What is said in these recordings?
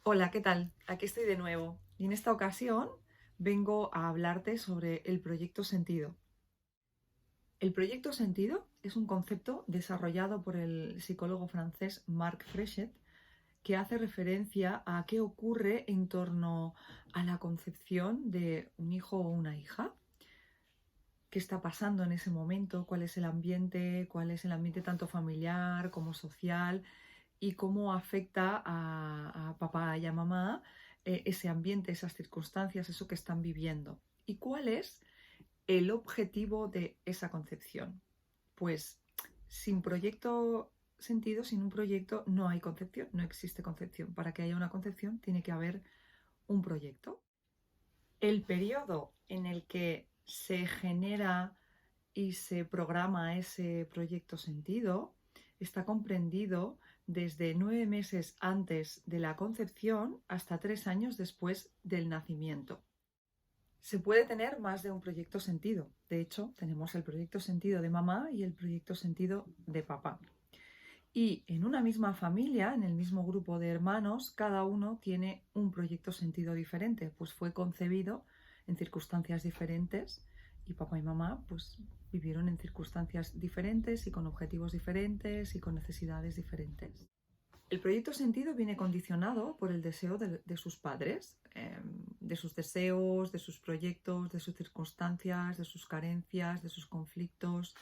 Hola, ¿qué tal? Aquí estoy de nuevo y en esta ocasión vengo a hablarte sobre el proyecto sentido. El proyecto sentido es un concepto desarrollado por el psicólogo francés Marc Frechet que hace referencia a qué ocurre en torno a la concepción de un hijo o una hija, qué está pasando en ese momento, cuál es el ambiente tanto familiar como social y cómo afecta a papá y a mamá ese ambiente, esas circunstancias, eso que están viviendo. ¿Y cuál es el objetivo de esa concepción? Pues sin proyecto sentido, sin un proyecto no hay concepción, no existe concepción. Para que haya una concepción tiene que haber un proyecto. El periodo en el que se genera y se programa ese proyecto sentido está comprendido desde 9 meses antes de la concepción hasta 3 años después del nacimiento. Se puede tener más de un proyecto sentido. De hecho, tenemos el proyecto sentido de mamá y el proyecto sentido de papá. Y en una misma familia, en el mismo grupo de hermanos, cada uno tiene un proyecto sentido diferente, pues fue concebido en circunstancias diferentes y papá y mamá pues vivieron en circunstancias diferentes y con objetivos diferentes y con necesidades diferentes. El proyecto sentido viene condicionado por el deseo de sus padres, de sus deseos, de sus proyectos, de sus circunstancias, de sus carencias, de sus conflictos.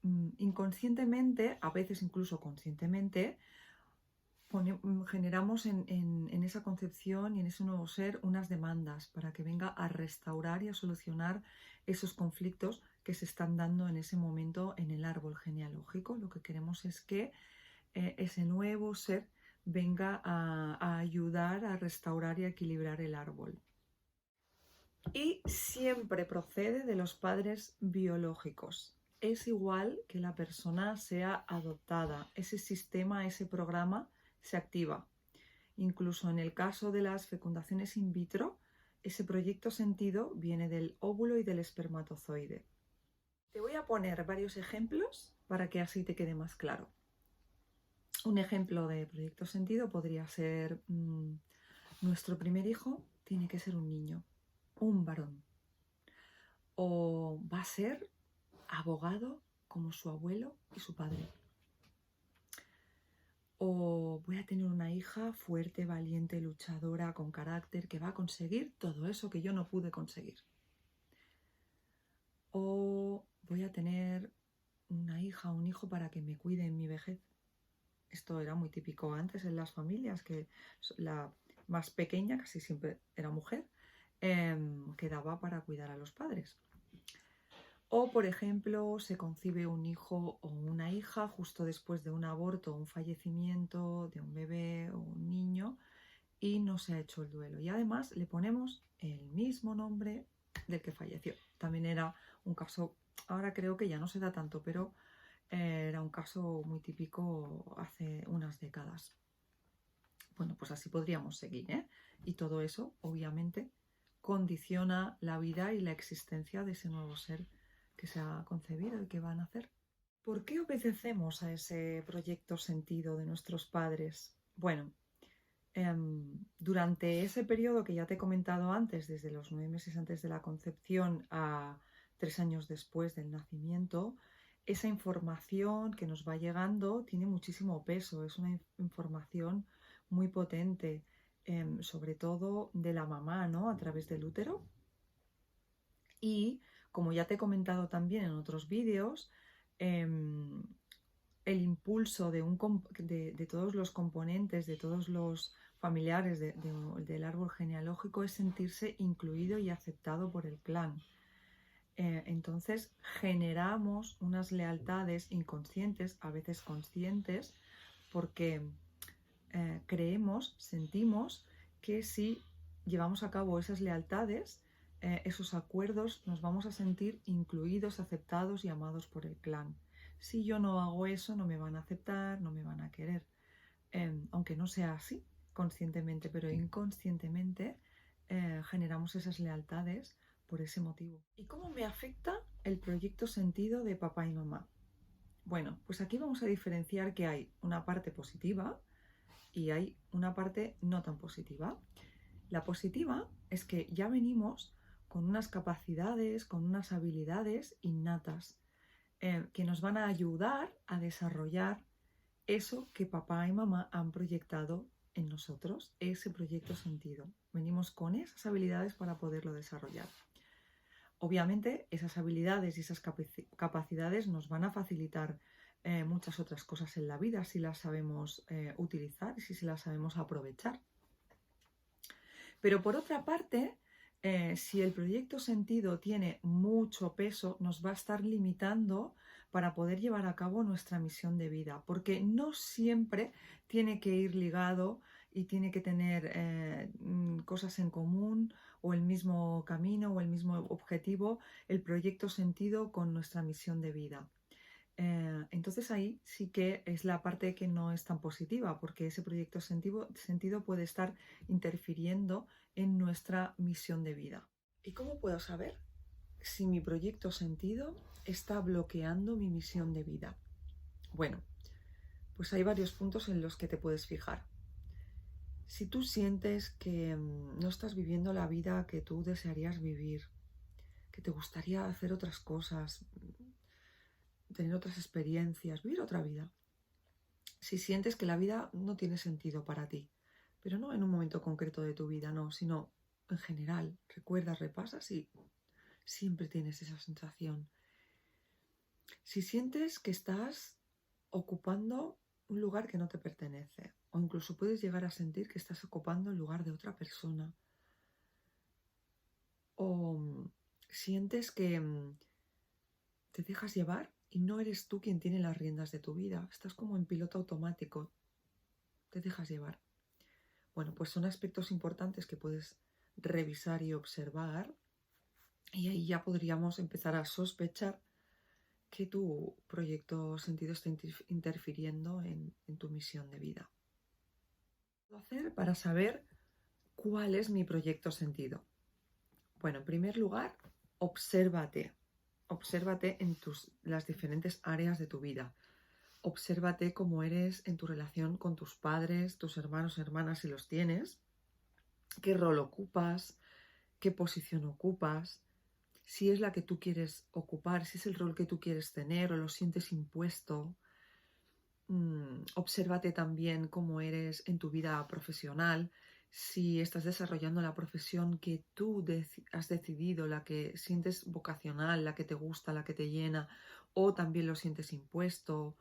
Inconscientemente, a veces incluso conscientemente, generamos en esa concepción y en ese nuevo ser unas demandas para que venga a restaurar y a solucionar esos conflictos que se están dando en ese momento en el árbol genealógico. Lo que queremos es que ese nuevo ser venga a ayudar a restaurar y a equilibrar el árbol. Y siempre procede de los padres biológicos. Es igual que la persona sea adoptada. Ese sistema, ese programa se activa. Incluso en el caso de las fecundaciones in vitro, ese proyecto sentido viene del óvulo y del espermatozoide. Te voy a poner varios ejemplos para que así te quede más claro. Un ejemplo de proyecto sentido podría ser nuestro primer hijo tiene que ser un niño, un varón. O va a ser abogado como su abuelo y su padre. O voy a tener una hija fuerte, valiente, luchadora, con carácter, que va a conseguir todo eso que yo no pude conseguir. O voy a tener una hija o un hijo para que me cuide en mi vejez. Esto era muy típico antes en las familias, que la más pequeña, casi siempre era mujer, quedaba para cuidar a los padres. O, por ejemplo, se concibe un hijo o una hija justo después de un aborto o un fallecimiento de un bebé o un niño y no se ha hecho el duelo. Y además le ponemos el mismo nombre del que falleció. También era un caso, ahora creo que ya no se da tanto, pero era un caso muy típico hace unas décadas. Bueno, pues así podríamos seguir, ¿eh? Y todo eso, obviamente, condiciona la vida y la existencia de ese nuevo ser que se ha concebido y que va a nacer. ¿Por qué obedecemos a ese proyecto sentido de nuestros padres? Bueno, durante ese periodo que ya te he comentado antes, desde los 9 meses antes de la concepción a 3 años después del nacimiento, esa información que nos va llegando tiene muchísimo peso, es una información muy potente, sobre todo de la mamá, ¿no? A través del útero. Y como ya te he comentado también en otros vídeos, el impulso de todos los componentes, de todos los familiares del árbol genealógico es sentirse incluido y aceptado por el clan. Entonces generamos unas lealtades inconscientes, a veces conscientes, porque creemos, sentimos que si llevamos a cabo esas lealtades, esos acuerdos, nos vamos a sentir incluidos, aceptados y amados por el clan. Si yo no hago eso, no me van a aceptar, no me van a querer. Aunque no sea así conscientemente, pero inconscientemente generamos esas lealtades por ese motivo. ¿Y cómo me afecta el proyecto sentido de papá y mamá? Bueno, pues aquí vamos a diferenciar que hay una parte positiva y hay una parte no tan positiva. La positiva es que ya venimos con unas capacidades, con unas habilidades innatas que nos van a ayudar a desarrollar eso que papá y mamá han proyectado en nosotros, ese proyecto sentido. Venimos con esas habilidades para poderlo desarrollar. Obviamente, esas habilidades y esas capacidades nos van a facilitar muchas otras cosas en la vida si las sabemos utilizar y si las sabemos aprovechar. Pero por otra parte, si el proyecto sentido tiene mucho peso, nos va a estar limitando para poder llevar a cabo nuestra misión de vida, porque no siempre tiene que ir ligado y tiene que tener cosas en común o el mismo camino o el mismo objetivo, el proyecto sentido con nuestra misión de vida. Entonces ahí sí que es la parte que no es tan positiva, porque ese proyecto sentido puede estar interfiriendo en nuestra misión de vida. ¿Y cómo puedo saber si mi proyecto sentido está bloqueando mi misión de vida? Bueno, pues hay varios puntos en los que te puedes fijar. Si tú sientes que no estás viviendo la vida que tú desearías vivir, que te gustaría hacer otras cosas, tener otras experiencias, vivir otra vida. Si sientes que la vida no tiene sentido para ti, pero no en un momento concreto de tu vida, no, sino en general, recuerdas, repasas y siempre tienes esa sensación. Si sientes que estás ocupando un lugar que no te pertenece, o incluso puedes llegar a sentir que estás ocupando el lugar de otra persona, o sientes que te dejas llevar y no eres tú quien tiene las riendas de tu vida, estás como en piloto automático, te dejas llevar. Bueno, pues son aspectos importantes que puedes revisar y observar, y ahí ya podríamos empezar a sospechar que tu proyecto sentido está interfiriendo en tu misión de vida. ¿Qué puedo hacer para saber cuál es mi proyecto sentido? Bueno, en primer lugar, obsérvate en las diferentes áreas de tu vida. Obsérvate cómo eres en tu relación con tus padres, tus hermanos, hermanas, si los tienes, qué rol ocupas, qué posición ocupas, si es la que tú quieres ocupar, si es el rol que tú quieres tener o lo sientes impuesto. Obsérvate también cómo eres en tu vida profesional, si estás desarrollando la profesión que tú has decidido, la que sientes vocacional, la que te gusta, la que te llena, o también lo sientes impuesto,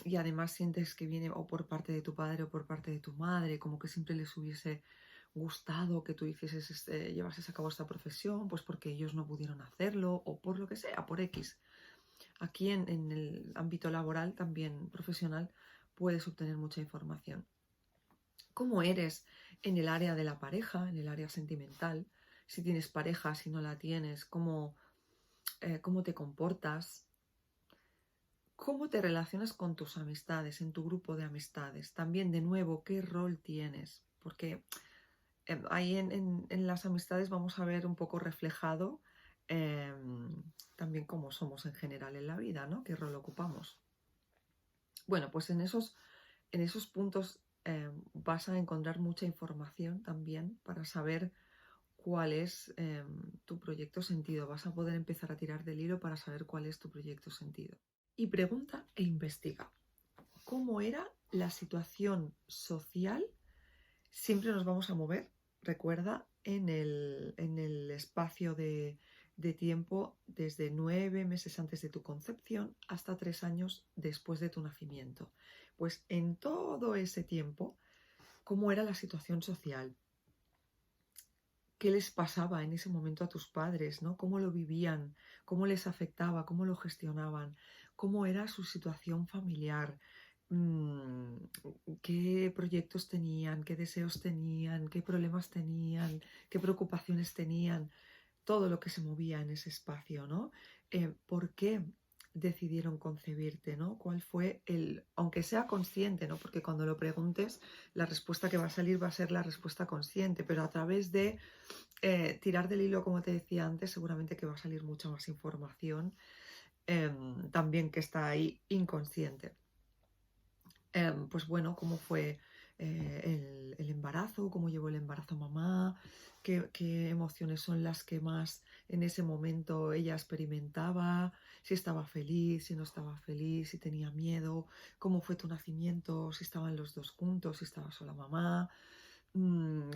y además sientes que viene o por parte de tu padre o por parte de tu madre, como que siempre les hubiese gustado que tú llevases a cabo esta profesión, pues porque ellos no pudieron hacerlo o por lo que sea, por X. Aquí en el ámbito laboral, también profesional, puedes obtener mucha información. ¿Cómo eres en el área de la pareja, en el área sentimental? Si tienes pareja, si no la tienes, cómo te comportas, cómo te relacionas con tus amistades, en tu grupo de amistades. También, de nuevo, qué rol tienes, porque ahí en las amistades vamos a ver un poco reflejado también cómo somos en general en la vida, ¿no? ¿Qué rol ocupamos? Bueno, pues en esos puntos vas a encontrar mucha información también para saber cuál es tu proyecto sentido. Vas a poder empezar a tirar del hilo para saber cuál es tu proyecto sentido. Y pregunta e investiga. ¿Cómo era la situación social? Siempre nos vamos a mover, recuerda, en el espacio de tiempo desde 9 meses antes de tu concepción hasta 3 años después de tu nacimiento. Pues en todo ese tiempo, ¿cómo era la situación social? ¿Qué les pasaba en ese momento a tus padres, ¿no? ¿Cómo lo vivían? ¿Cómo les afectaba? ¿Cómo lo gestionaban? ¿Cómo era su situación familiar? ¿Qué proyectos tenían? ¿Qué deseos tenían? ¿Qué problemas tenían? ¿Qué preocupaciones tenían? Todo lo que se movía en ese espacio, ¿no? ¿Por qué decidieron concebirte, ¿no? ¿Cuál fue aunque sea consciente, ¿no? Porque cuando lo preguntes, la respuesta que va a salir va a ser la respuesta consciente, pero a través de tirar del hilo, como te decía antes, seguramente que va a salir mucha más información también que está ahí inconsciente. Pues bueno, cómo fue el embarazo, cómo llevó el embarazo mamá, qué emociones son las que más en ese momento ella experimentaba, si estaba feliz, si no estaba feliz, si tenía miedo, cómo fue tu nacimiento, si estaban los dos juntos, si estaba sola mamá,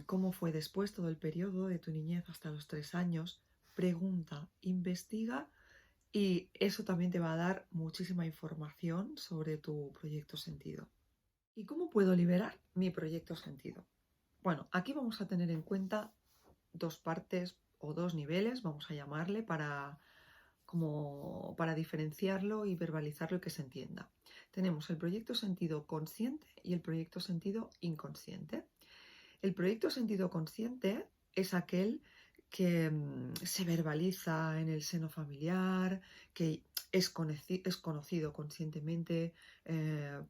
cómo fue después todo el periodo de tu niñez hasta los 3 años. Pregunta, investiga y eso también te va a dar muchísima información sobre tu proyecto sentido. ¿Y cómo puedo liberar mi proyecto sentido? Bueno, aquí vamos a tener en cuenta dos partes o dos niveles, vamos a llamarle, para diferenciarlo y verbalizarlo y que se entienda. Tenemos el proyecto sentido consciente y el proyecto sentido inconsciente. El proyecto sentido consciente es aquel que se verbaliza en el seno familiar, que es conocido conscientemente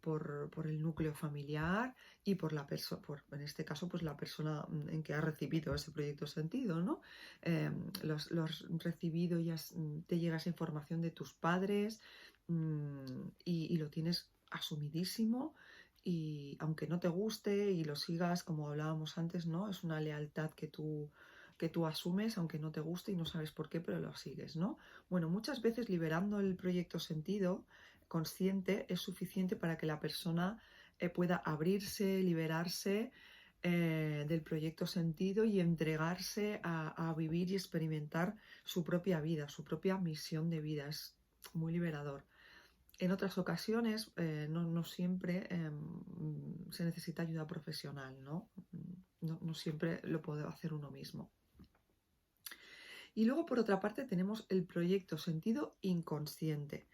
por el núcleo familiar y por la persona, en este caso, pues la persona en que ha recibido ese proyecto sentido, ¿no? Lo has recibido y te llega esa información de tus padres y lo tienes asumidísimo y aunque no te guste y lo sigas, como hablábamos antes, ¿no? Es una lealtad que tú asumes, aunque no te guste y no sabes por qué, pero lo sigues, ¿no? Bueno, muchas veces liberando el proyecto sentido consciente es suficiente para que la persona pueda abrirse, liberarse del proyecto sentido y entregarse a vivir y experimentar su propia vida, su propia misión de vida. Es muy liberador. En otras ocasiones, no siempre se necesita ayuda profesional, ¿no? No siempre lo puede hacer uno mismo. Y luego, por otra parte, tenemos el proyecto sentido inconsciente,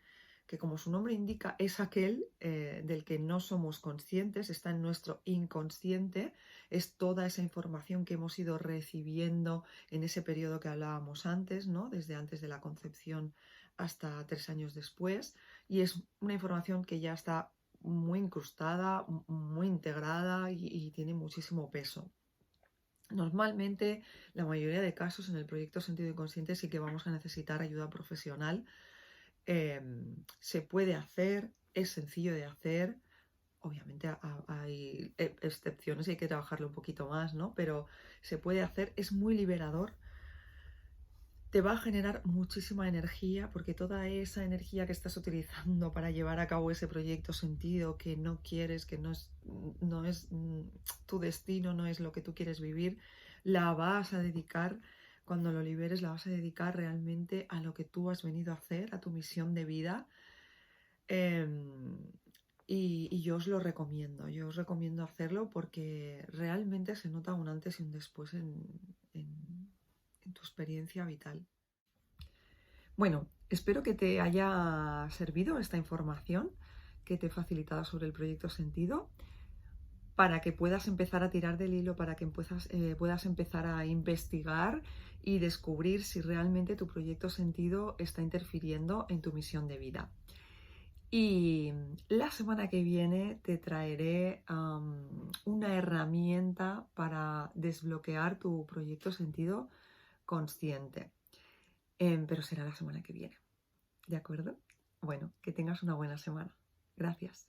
que como su nombre indica, es aquel del que no somos conscientes, está en nuestro inconsciente, es toda esa información que hemos ido recibiendo en ese periodo que hablábamos antes, ¿no? Desde antes de la concepción hasta 3 años después, y es una información que ya está muy incrustada, muy integrada y tiene muchísimo peso. Normalmente, la mayoría de casos en el proyecto sentido inconsciente sí que vamos a necesitar ayuda profesional. Se puede hacer, es sencillo de hacer. Obviamente hay excepciones y hay que trabajarlo un poquito más, ¿no? Pero se puede hacer, es muy liberador. Te va a generar muchísima energía porque toda esa energía que estás utilizando para llevar a cabo ese proyecto sentido que no quieres, que no es tu destino, no es lo que tú quieres vivir, la vas a dedicar, cuando lo liberes, la vas a dedicar realmente a lo que tú has venido a hacer, a tu misión de vida. Y yo os recomiendo hacerlo porque realmente se nota un antes y un después en tu experiencia vital. Bueno, espero que te haya servido esta información que te he facilitado sobre el proyecto sentido para que puedas empezar a tirar del hilo, para que puedas empezar a investigar y descubrir si realmente tu proyecto sentido está interfiriendo en tu misión de vida. Y la semana que viene te traeré una herramienta para desbloquear tu proyecto sentido consciente. Pero será la semana que viene. ¿De acuerdo? Bueno, que tengas una buena semana. Gracias.